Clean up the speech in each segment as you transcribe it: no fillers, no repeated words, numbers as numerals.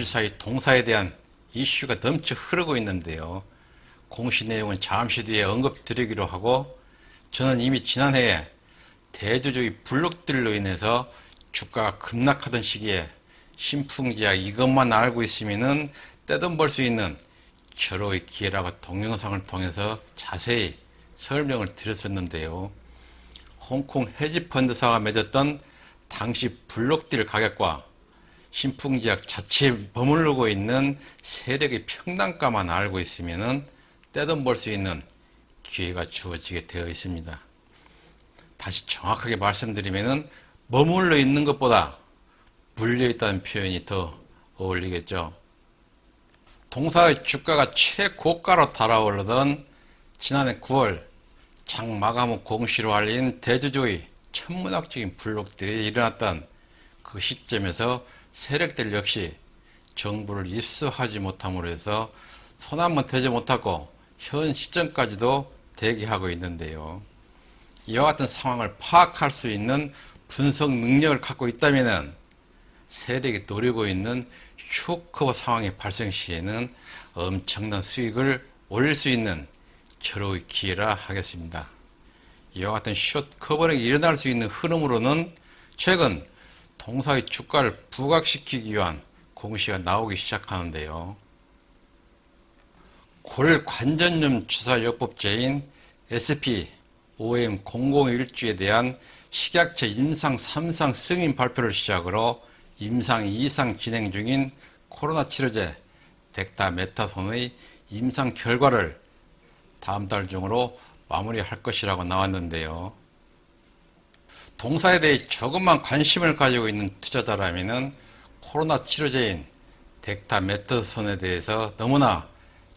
무사히 동사에 대한 이슈가 넘쳐 흐르고 있는데요. 공시 내용은 잠시 뒤에 언급드리기로 하고, 저는 이미 지난해에 대주주의 블록들로 인해서 주가가 급락하던 시기에 신풍제약 이것만 알고 있으면은 떼돈 벌 수 있는 절호의 기회라고 동영상을 통해서 자세히 설명을 드렸었는데요. 홍콩 헤지펀드사가 맺었던 당시 블록딜 가격과 신풍제약 자체에 머무르고 있는 세력의 평단가만 알고 있으면 떼돈 벌 수 있는 기회가 주어지게 되어 있습니다. 다시 정확하게 말씀드리면 머물러 있는 것보다 물려있다는 표현이 더 어울리겠죠. 동사의 주가가 최고가로 달아오르던 지난해 9월 장 마감 후 공시로 알린 대주주의 천문학적인 블록들이 일어났던 그 시점에서 세력들 역시 정부를 입수하지 못함으로 해서 손 한번 대지 못하고 현 시점까지도 대기하고 있는데요. 이와 같은 상황을 파악할 수 있는 분석 능력을 갖고 있다면 세력이 노리고 있는 쇼크 상황의 발생 시에는 엄청난 수익을 올릴 수 있는 절호의 기회라 하겠습니다. 이와 같은 숏 커버링이 일어날 수 있는 흐름으로는 최근 동사의 주가를 부각시키기 위한 공시가 나오기 시작하는데요. 골관전염 주사요법제인 SP-OM001주에 대한 식약처 임상 3상 승인 발표를 시작으로 임상 2상 진행 중인 코로나 치료제 덱타메타손의 임상 결과를 다음 달 중으로 마무리할 것이라고 나왔는데요. 동사에 대해 조금만 관심을 가지고 있는 투자자라면 코로나 치료제인 덱타메타손에 대해서 너무나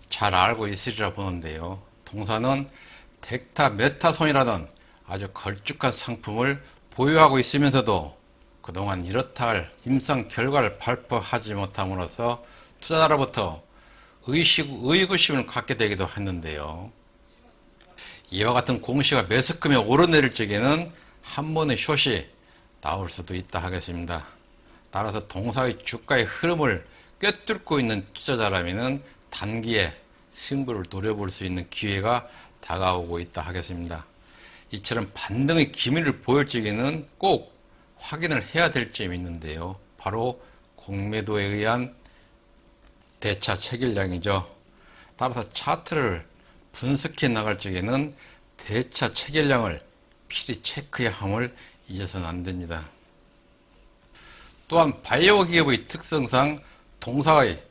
잘 알고 있으리라 보는데요. 동사는 덱타메타손이라는 아주 걸쭉한 상품을 보유하고 있으면서도 그동안 이렇다 할 임상 결과를 발표하지 못함으로써 투자자로부터 의구심을 갖게 되기도 했는데요. 이와 같은 공시가 매스컴에 오르내릴 적에는 한 번의 숏이 나올 수도 있다 하겠습니다. 따라서 동사의 주가의 흐름을 꿰뚫고 있는 투자자라면 단기에 승부를 노려볼 수 있는 기회가 다가오고 있다 하겠습니다. 이처럼 반등의 기미를 보일 적에는 꼭 확인을 해야 될 점이 있는데요. 바로 공매도에 의한 대차 체결량이죠. 따라서 차트를 분석해 나갈 적에는 대차 체결량을 필히 체크해야 함을 잊어서는 안 됩니다. 또한 바이오 기업의 특성상 동사의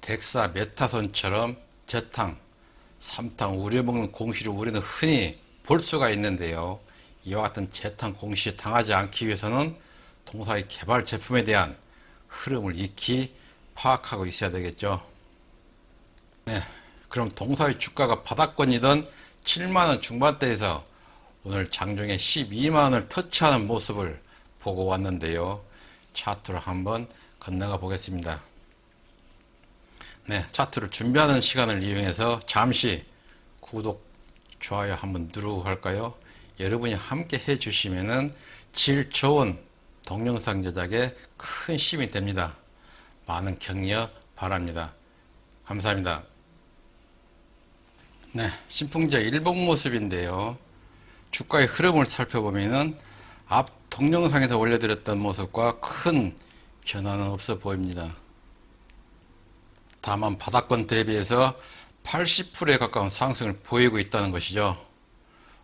덱사메타손처럼 저탕, 3탄 우려먹는 공시를 우리는 흔히 볼 수가 있는데요. 이와 같은 저탕 공시에 당하지 않기 위해서는 동사의 개발 제품에 대한 흐름을 익히 파악하고 있어야 되겠죠. 네, 그럼 동사의 주가가 바닥권이던 7만원 중반대에서 오늘 장중에 12만원을 터치하는 모습을 보고 왔는데요. 차트로 한번 건너가 보겠습니다. 네, 차트를 준비하는 시간을 이용해서 잠시 구독, 좋아요 한번 누르고 갈까요? 여러분이 함께 해주시면은 질 좋은 동영상 제작에 큰 힘이 됩니다. 많은 격려 바랍니다. 감사합니다. 네, 신풍제 일봉 모습인데요. 주가의 흐름을 살펴보면은 앞 동영상에서 올려드렸던 모습과 큰 변화는 없어 보입니다. 다만 바닥권 대비해서 80%에 가까운 상승을 보이고 있다는 것이죠.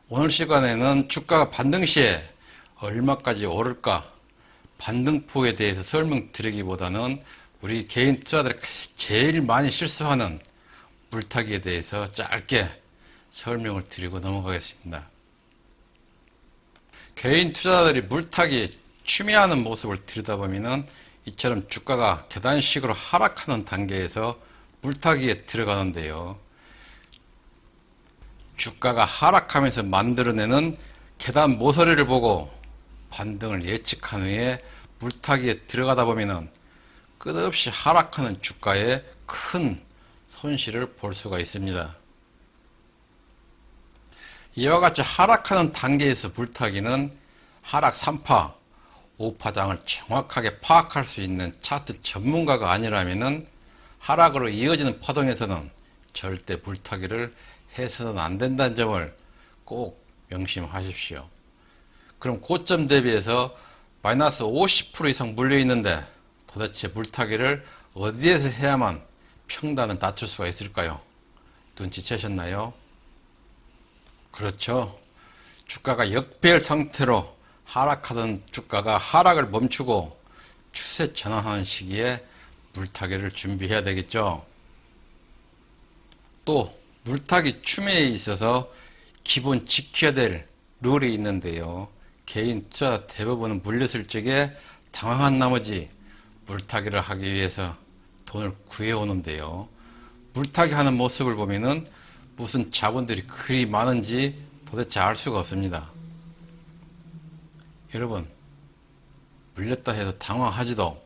오늘 시간에는 주가가 반등 시에 얼마까지 오를까 반등폭에 대해서 설명드리기보다는 우리 개인 투자들이 제일 많이 실수하는 물타기에 대해서 짧게 설명을 드리고 넘어가겠습니다. 개인 투자자들이 물타기 취미하는 모습을 들여다보면 이처럼 주가가 계단식으로 하락하는 단계에서 물타기에 들어가는데요. 주가가 하락하면서 만들어내는 계단 모서리를 보고 반등을 예측한 후에 물타기에 들어가다 보면 끝없이 하락하는 주가에 큰 손실을 볼 수가 있습니다. 이와 같이 하락하는 단계에서 물타기는 하락 3파, 오파장을 정확하게 파악할 수 있는 차트 전문가가 아니라면은 하락으로 이어지는 파동에서는 절대 물타기를 해서는 안 된다는 점을 꼭 명심하십시오. 그럼 고점 대비해서 마이너스 50% 이상 물려 있는데 도대체 물타기를 어디에서 해야만 평단을 낮출 수가 있을까요? 눈치채셨나요? 그렇죠. 주가가 역배열 상태로 하락하던 주가가 하락을 멈추고 추세 전환하는 시기에 물타기를 준비해야 되겠죠. 또 물타기 추매에 있어서 기본 지켜야 될 룰이 있는데요. 개인 투자 대부분은 물렸을 적에 당황한 나머지 물타기를 하기 위해서 돈을 구해오는데요. 물타기 하는 모습을 보면은 무슨 자본들이 그리 많은지 도대체 알 수가 없습니다. 여러분, 물렸다 해서 당황하지도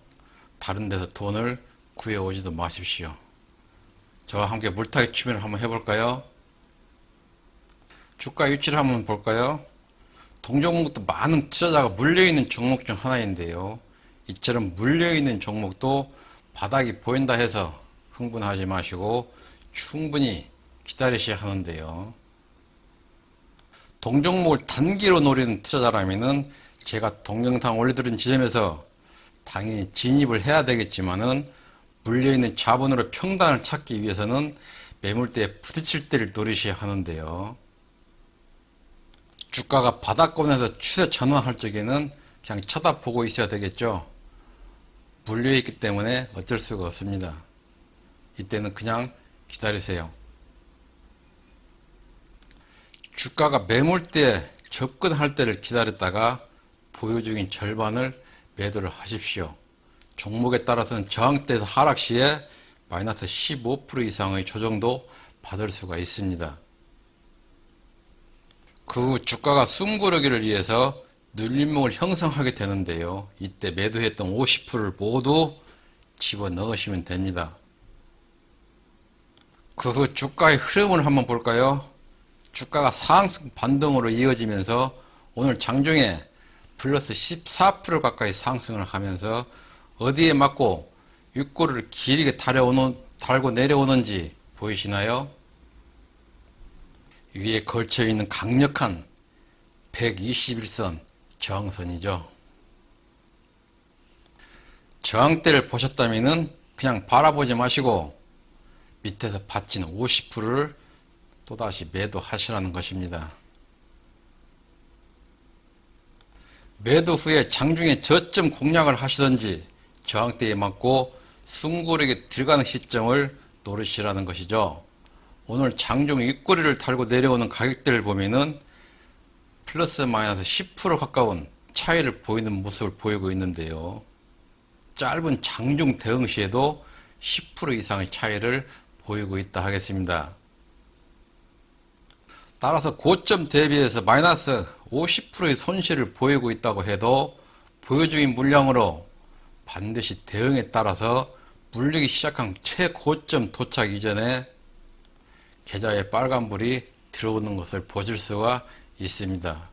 다른 데서 돈을 구해오지도 마십시오. 저와 함께 물타기 추면을 한번 해볼까요? 주가 위치를 한번 볼까요? 동종목도 많은 투자자가 물려있는 종목 중 하나인데요. 이처럼 물려있는 종목도 바닥이 보인다 해서 흥분하지 마시고 충분히 기다리셔야 하는데요. 동종목을 단기로 노리는 투자자라면은 제가 동영상 올려드린 지점에서 당연히 진입을 해야 되겠지만은 물려있는 자본으로 평단을 찾기 위해서는 매물대에 부딪힐 때를 노리셔야 하는데요. 주가가 바닥권에서 추세 전환할 적에는 그냥 쳐다보고 있어야 되겠죠. 물려있기 때문에 어쩔 수가 없습니다. 이때는 그냥 기다리세요. 주가가 매물대에 접근할 때를 기다렸다가 보유 중인 절반을 매도를 하십시오. 종목에 따라서는 저항대에서 하락 시에 마이너스 15% 이상의 조정도 받을 수가 있습니다. 그 후 주가가 숨고르기를 위해서 눌림목을 형성하게 되는데요. 이때 매도했던 50%를 모두 집어넣으시면 됩니다. 그 후 주가의 흐름을 한번 볼까요? 주가가 상승 반등으로 이어지면서 오늘 장중에 플러스 14% 가까이 상승을 하면서 어디에 맞고 윗꼬리를 길게 달고 내려오는지 보이시나요? 위에 걸쳐 있는 강력한 121선 저항선이죠. 저항대를 보셨다면 그냥 바라보지 마시고 밑에서 받친 50%를 또다시 매도하시라는 것입니다. 매도 후에 장중에 저점 공략을 하시든지 저항대에 맞고 숨고르게 들어가는 시점을 노리시라는 것이죠. 오늘 장중 윗꼬리를 달고 내려오는 가격대를 보면은 플러스 마이너스 10% 가까운 차이를 보이는 모습을 보이고 있는데요. 짧은 장중 대응 시에도 10% 이상의 차이를 보이고 있다 하겠습니다. 따라서 고점 대비해서 마이너스 50%의 손실을 보이고 있다고 해도 보유 중인 물량으로 반드시 대응에 따라서 물리기 시작한 최고점 도착 이전에 계좌에 빨간불이 들어오는 것을 보실 수가 있습니다.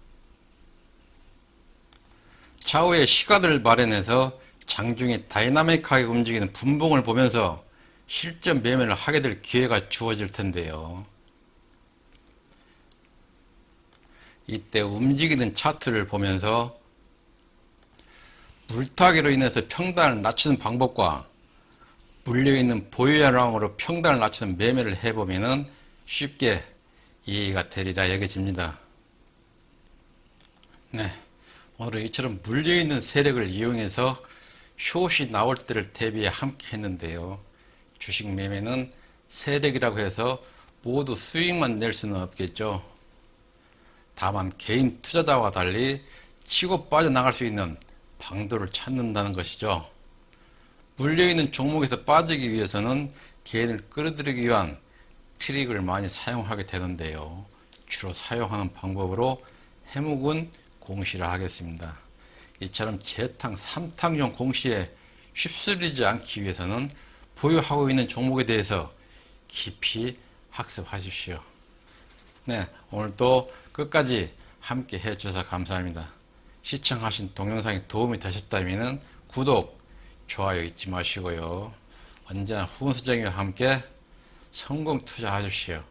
차후에 시간을 마련해서 장중에 다이나믹하게 움직이는 분봉을 보면서 실전 매매를 하게 될 기회가 주어질 텐데요. 이때 움직이는 차트를 보면서 물타기로 인해서 평단을 낮추는 방법과 물려있는 보유량으로 평단을 낮추는 매매를 해보면 쉽게 이해가 되리라 여겨집니다. 네, 오늘은 이처럼 물려있는 세력을 이용해서 숏이 나올 때를 대비해 함께 했는데요. 주식 매매는 세력이라고 해서 모두 수익만 낼 수는 없겠죠. 다만 개인 투자자와 달리 치고 빠져나갈 수 있는 방도를 찾는다는 것이죠. 물려있는 종목에서 빠지기 위해서는 개인을 끌어들이기 위한 트릭을 많이 사용하게 되는데요. 주로 사용하는 방법으로 해묵은 공시를 하겠습니다. 이처럼 재탕, 삼탕용 공시에 휩쓸리지 않기 위해서는 보유하고 있는 종목에 대해서 깊이 학습하십시오. 네, 오늘도 끝까지 함께 해주셔서 감사합니다. 시청하신 동영상이 도움이 되셨다면 구독, 좋아요 잊지 마시고요. 언제나 후원수정이와 함께 성공 투자하십시오.